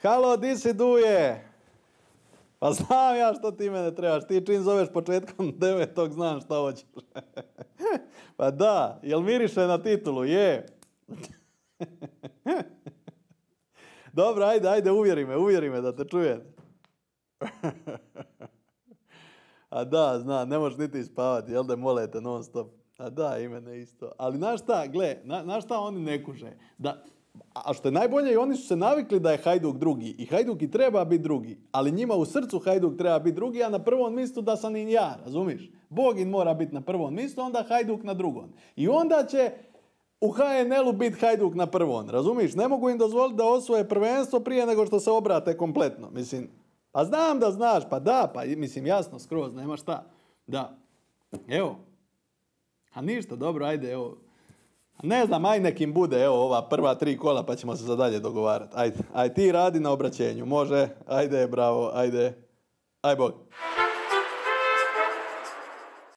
Halo, di si Duje? Pa znam ja što ti mene trebaš. Ti čim zoveš početkom 9. znam šta hoćeš. Pa da, jel miriše na titulu? Je. Dobro, ajde, uvjeri me da te čujem. A da, znam, ne možeš niti spavati, jel da molete non stop. A da, i mene isto. Ali znaš šta, gle, znaš šta oni ne kuže? A što je najbolje, i oni su se navikli da je Hajduk drugi. I Hajduk i treba biti drugi. Ali njima u srcu Hajduk treba biti drugi, a na prvom mjestu da sam i ja, razumiš? Bog im mora biti na prvom mjestu, onda Hajduk na drugom. I onda će u HNL-u biti Hajduk na prvom, razumiš? Ne mogu im dozvoliti da osvoje prvenstvo prije nego što se obrate kompletno. Mislim, pa znam da znaš, pa da, pa mislim jasno, skroz, nema šta. Da, evo. A ništa, dobro, ajde, evo. Ne znam, aj nekim bude, evo, ova prva 3 kola, pa ćemo se za dalje dogovarati. Ajde ti radi na obraćenju, može, ajde, bravo, ajde, aj Bog.